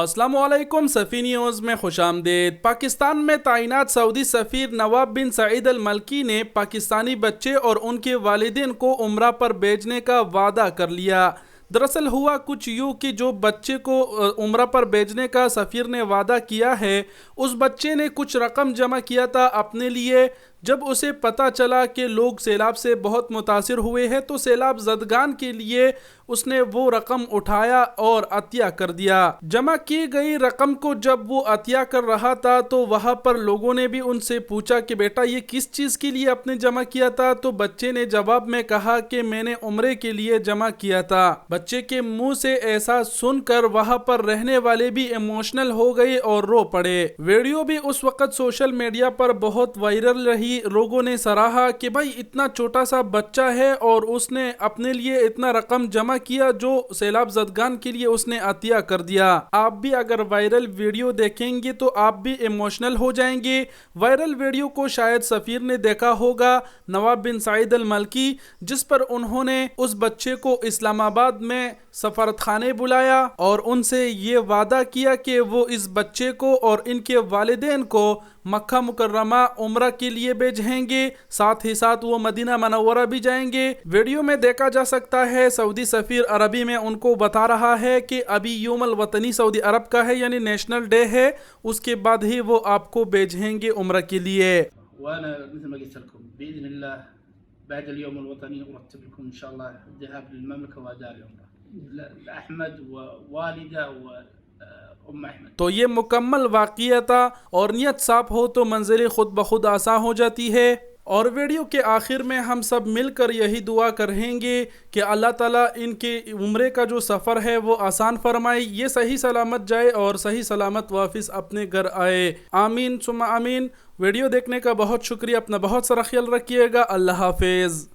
السلام علیکم سفی نیوز میں خوش آمدید۔ پاکستان میں تعینات سعودی سفیر نواف بن سعید الملکی نے پاکستانی بچے اور ان کے والدین کو عمرہ پر بھیجنے کا وعدہ کر لیا۔ دراصل ہوا کچھ یوں کہ جو بچے کو عمرہ پر بھیجنے کا سفیر نے وعدہ کیا ہے، اس بچے نے کچھ رقم جمع کیا تھا اپنے لیے۔ جب اسے پتہ چلا کہ لوگ سیلاب سے بہت متاثر ہوئے ہیں تو سیلاب زدگان کے لیے اس نے وہ رقم اٹھایا اور عطیہ کر دیا۔ جمع کی گئی رقم کو جب وہ عطیہ کر رہا تھا تو وہاں پر لوگوں نے بھی ان سے پوچھا کہ بیٹا یہ کس چیز کے لیے آپ نے جمع کیا تھا؟ تو بچے نے جواب میں کہا کہ میں نے عمرے کے لیے جمع کیا تھا۔ بچے کے منہ سے ایسا سن کر وہاں پر رہنے والے بھی ایموشنل ہو گئے اور رو پڑے۔ ویڈیو بھی اس وقت سوشل میڈیا پر بہت وائرل رہی۔ لوگوں نے سراہا کہ بھائی اتنا چھوٹا سا بچہ ہے اور اس نے اپنے لیے اتنا رقم جمع کیا جو سیلاب زدگان کے لیے اس نے عطیہ کر دیا۔ آپ بھی اگر وائرل ویڈیو دیکھیں گے تو آپ بھی ایموشنل ہو جائیں گے۔ وائرل ویڈیو کو شاید سفیر نے دیکھا ہوگا، نواف بن سعید الملکی، جس پر انہوں نے اس بچے کو اسلام آباد میں سفارت خانے بلایا اور ان سے یہ وعدہ کیا کہ وہ اس بچے کو اور ان کے والدین کو مکہ مکرمہ عمرہ کے لیے بھیجیں گے، ساتھ ہی ساتھ وہ مدینہ منورہ بھی جائیں گے۔ ویڈیو میں دیکھا جا سکتا ہے سعودی سفیر عربی میں ان کو بتا رہا ہے کہ ابھی یوم الوطنی سعودی عرب کا ہے، یعنی نیشنل ڈے ہے، اس کے بعد ہی وہ آپ کو بھیجیں گے عمرہ کے لیے۔ وانا مثل ما قلت لكم باذن الله بعد اليوم الوطني ارتب لكم ان شاء الله الذهاب للمملكه واداء العمره لاحمد ووالده احمد۔ تو یہ مکمل واقعہ تھا، اور نیت صاف ہو تو منزل خود بخود آسان ہو جاتی ہے۔ اور ویڈیو کے آخر میں ہم سب مل کر یہی دعا کریں گے کہ اللہ تعالیٰ ان کے عمرے کا جو سفر ہے وہ آسان فرمائے، یہ صحیح سلامت جائے اور صحیح سلامت واپس اپنے گھر آئے۔ آمین ثم آمین۔ ویڈیو دیکھنے کا بہت شکریہ، اپنا بہت سارا خیال رکھیے گا۔ اللہ حافظ۔